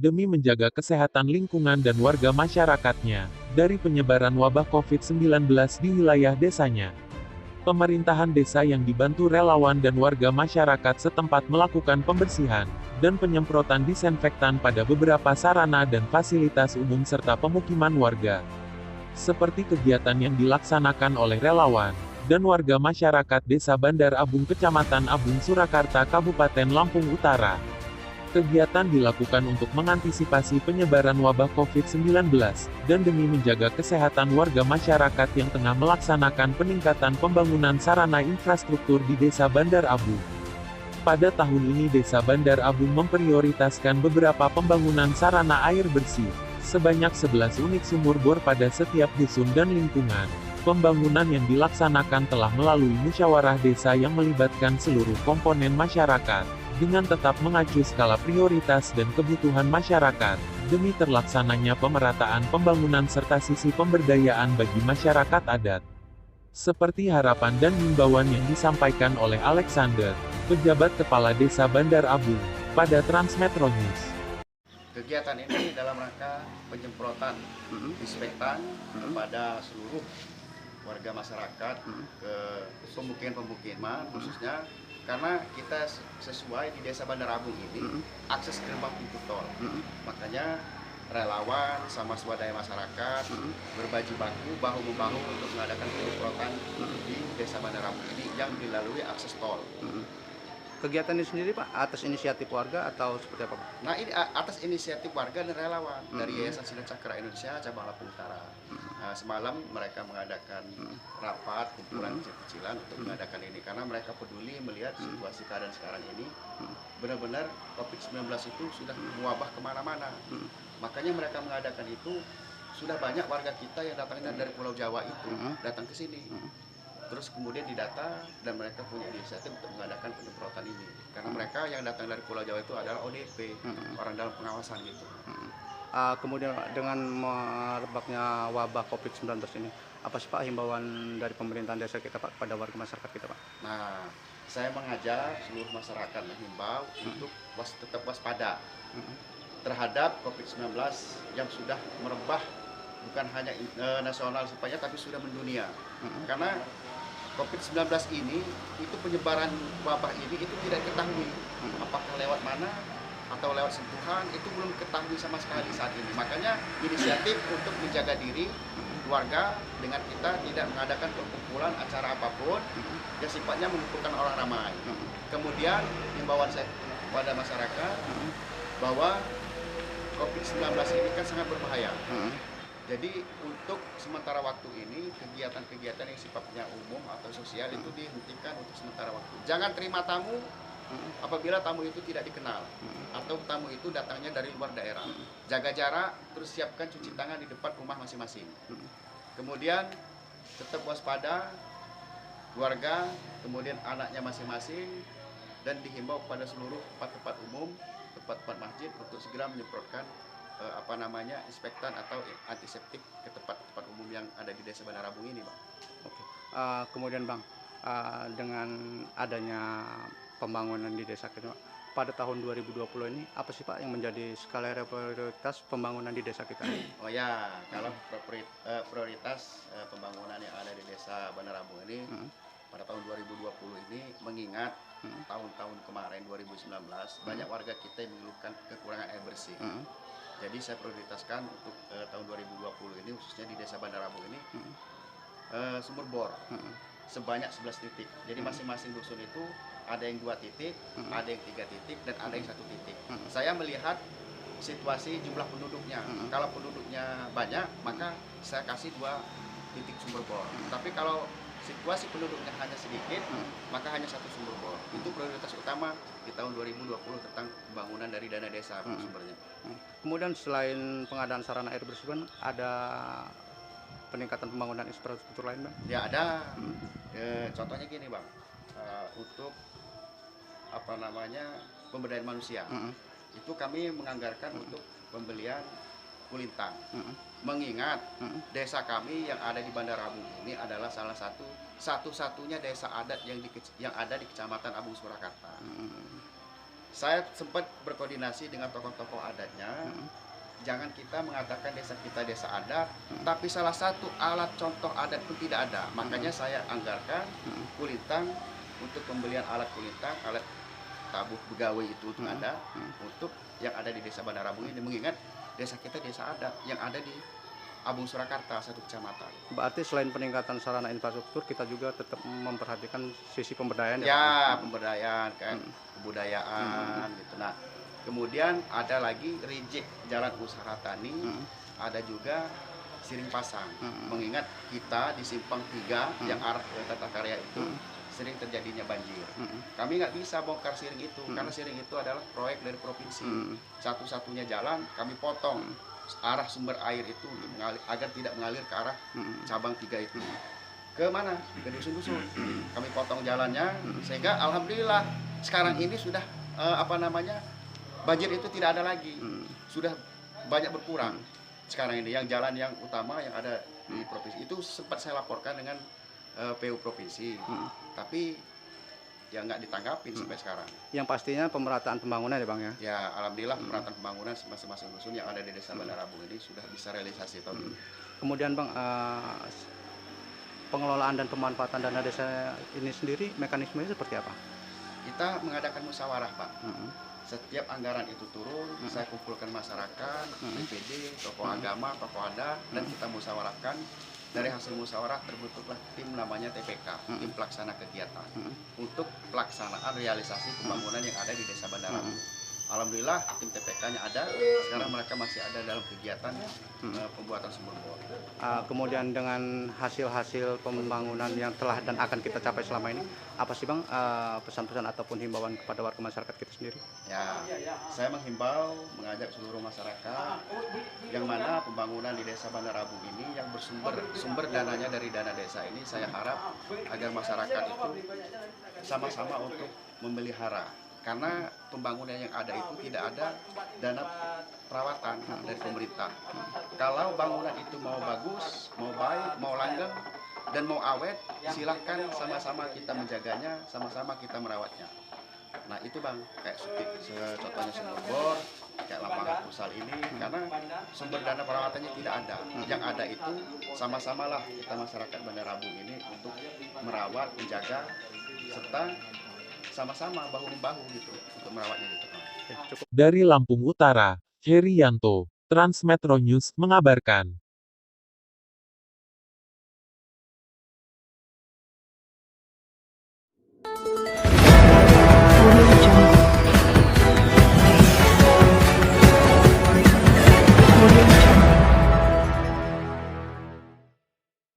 demi menjaga kesehatan lingkungan dan warga masyarakatnya dari penyebaran wabah COVID-19 di wilayah desanya. Pemerintahan desa yang dibantu relawan dan warga masyarakat setempat melakukan pembersihan dan penyemprotan disinfektan pada beberapa sarana dan fasilitas umum serta pemukiman warga. Seperti kegiatan yang dilaksanakan oleh relawan dan warga masyarakat Desa Bandar Abung Kecamatan Abung Surakarta Kabupaten Lampung Utara. Kegiatan dilakukan untuk mengantisipasi penyebaran wabah COVID-19, dan demi menjaga kesehatan warga masyarakat yang tengah melaksanakan peningkatan pembangunan sarana infrastruktur di Desa Bandar Abung. Pada tahun ini Desa Bandar Abung memprioritaskan beberapa pembangunan sarana air bersih, sebanyak 11 unit sumur bor pada setiap dusun dan lingkungan. Pembangunan yang dilaksanakan telah melalui musyawarah desa yang melibatkan seluruh komponen masyarakat, dengan tetap mengacu skala prioritas dan kebutuhan masyarakat, demi terlaksananya pemerataan pembangunan serta sisi pemberdayaan bagi masyarakat adat. Seperti harapan dan himbauan yang disampaikan oleh Alexander, pejabat kepala Desa Bandar Abung, pada Transmetro News. Kegiatan ini dalam rangka penyemprotan disinfektan kepada seluruh warga masyarakat ke pemukiman khususnya karena kita sesuai di Desa Bandar Abung ini akses gerbang pintu tol. Makanya relawan sama swadaya masyarakat berbaju baku bahu-membahu untuk mengadakan penyemprotan di Desa Bandar Abung ini yang dilalui akses tol. Kegiatan ini sendiri Pak, atas inisiatif warga atau seperti apa? Nah ini atas inisiatif warga dan relawan dari Yayasan Sinar Cakra Indonesia cabang Lampung Utara. Nah, semalam mereka mengadakan rapat kumpulan kecil-kecilan untuk mengadakan ini karena mereka peduli melihat situasi keadaan sekarang ini benar-benar COVID-19 itu sudah mewabah kemana-mana. Makanya mereka mengadakan itu, sudah banyak warga kita yang datangnya dari Pulau Jawa itu datang ke sini. Terus kemudian didata dan mereka punya inisiatif untuk mengadakan penyemprotan ini karena mereka yang datang dari Pulau Jawa itu adalah ODP, orang dalam pengawasan gitu. Kemudian dengan merebaknya wabah COVID-19 ini, apa sih Pak himbauan dari pemerintahan desa kita Pak kepada warga masyarakat kita Pak? Nah, saya mengajak seluruh masyarakat menghimbau untuk tetap waspada terhadap COVID-19 yang sudah merebah bukan hanya nasional supaya tapi sudah mendunia. Karena COVID-19 ini, itu penyebaran wabah ini itu tidak diketahui apakah lewat mana atau lewat sentuhan, itu belum diketahui sama sekali saat ini. Makanya inisiatif untuk menjaga diri warga dengan kita tidak mengadakan perkumpulan acara apapun yang sifatnya mengumpulkan orang ramai. Kemudian himbauan saya kepada masyarakat bahwa COVID-19 ini kan sangat berbahaya. Jadi untuk sementara waktu ini kegiatan-kegiatan yang sifatnya umum atau sosial itu dihentikan untuk sementara waktu. Jangan terima tamu apabila tamu itu tidak dikenal atau tamu itu datangnya dari luar daerah. Jaga jarak, terus siapkan cuci tangan di depan rumah masing-masing. Kemudian tetap waspada keluarga, kemudian anaknya masing-masing, dan dihimbau pada seluruh tempat-tempat umum, tempat-tempat masjid untuk segera menyemprotkan inspektan atau antiseptik ke tempat-tempat umum yang ada di Desa Bandar Abung ini, Bang. Oke. Kemudian Bang, dengan adanya pembangunan di desa kita pada tahun 2020 ini, apa sih Pak yang menjadi skala prioritas pembangunan di desa kita? Oh ya, kalau prioritas pembangunan yang ada di Desa Bandar Abung ini pada tahun 2020 ini mengingat tahun-tahun kemarin 2019 banyak warga kita yang mengeluhkan kekurangan air bersih. Jadi saya prioritaskan untuk tahun 2020 ini khususnya di Desa Bandar Abung ini sumur bor sebanyak 11 titik. Jadi masing-masing dusun itu ada yang 2 titik, ada yang 3 titik, dan ada yang 1 titik. Saya melihat situasi jumlah penduduknya. Kalau penduduknya banyak, maka saya kasih 2 titik sumur bor. Tapi kalau situasi penduduknya hanya sedikit, maka hanya 1 sumber bor. Itu prioritas utama di tahun 2020 tentang pembangunan dari dana desa sumbernya. Kemudian selain pengadaan sarana air bersih, ada peningkatan pembangunan infrastruktur lain, Bang? Ya ada. Contohnya gini, Bang. Untuk pemberdayaan manusia. Itu kami menganggarkan untuk pembelian kulintang. Mengingat desa kami yang ada di Bandar Abung ini adalah salah satu-satunya desa adat yang ada di Kecamatan Abung Surakarta. Saya sempat berkoordinasi dengan tokoh-tokoh adatnya. Jangan kita mengatakan desa kita desa adat, tapi salah satu alat contoh adat pun tidak ada. Makanya saya anggarkan kulintang untuk pembelian alat kulintang, alat tabuh begawe itu untuk adat, untuk yang ada di desa Bandar Abung ini. Mengingat desa kita desa adat yang ada di Abung Surakarta, satu kecamatan. Berarti selain peningkatan sarana infrastruktur, kita juga tetap memperhatikan sisi pemberdayaan ya, Pak? Ya, pemberdayaan kan, kebudayaan gitu. Nah, kemudian ada lagi reject jalan usaha tani, ada juga siring pasang. Mengingat kita di Simpang 3 yang arah ke Tata Karya itu sering terjadinya banjir. Kami nggak bisa bongkar siring itu karena siring itu adalah proyek dari provinsi. Satu-satunya jalan kami potong arah sumber air itu untuk agar tidak mengalir ke arah cabang 3 itu. Ke mana? Ke dusun-dusun. Kami potong jalannya sehingga alhamdulillah sekarang ini sudah banjir itu tidak ada lagi. Sudah banyak berkurang. Sekarang ini yang jalan yang utama yang ada di provinsi itu sempat saya laporkan dengan PU provinsi. Tapi ya nggak ditanggapin sampai sekarang. Yang pastinya pemerataan pembangunan ya Bang ya? Ya alhamdulillah pemerataan pembangunan masing-masing dusun yang ada di desa Bandar Abung ini sudah bisa realisasi tahun ini. Kemudian Bang, pengelolaan dan pemanfaatan dana desa ini sendiri mekanismenya seperti apa? Kita mengadakan musyawarah Pak. Setiap anggaran itu turun, saya kumpulkan masyarakat, BPD, tokoh agama, tokoh adat, dan kita musyawarahkan. Dari hasil musyawarah terbentuklah tim namanya TPK, tim pelaksana kegiatan, untuk pelaksanaan realisasi pembangunan yang ada di desa Bandar Abung. Alhamdulillah tim TPK-nya ada, sekarang mereka masih ada dalam kegiatan pembuatan sumur bor. Kemudian dengan hasil-hasil pembangunan yang telah dan akan kita capai selama ini, apa sih Bang pesan-pesan ataupun himbauan kepada warga masyarakat kita sendiri? Ya, saya menghimbau, mengajak seluruh masyarakat yang mana pembangunan di desa Bandar Abung ini yang sumber dananya dari dana desa ini, saya harap agar masyarakat itu sama-sama untuk memelihara. Karena pembangunan yang ada itu tidak ada dana perawatan dari pemerintah. Kalau bangunan itu mau bagus, mau baik, mau langgeng, dan mau awet, silahkan sama-sama kita menjaganya, sama-sama kita merawatnya. Nah itu Bang, kayak contohnya sumur bor, kayak lapangan futsal ini, karena sumber dana perawatannya tidak ada. Yang ada itu sama-samalah kita masyarakat Bandar Abung ini untuk merawat, menjaga, serta sama-sama bahu-membahu gitu untuk merawatnya gitu. Dari Lampung Utara, Herianto, Transmetro News mengabarkan.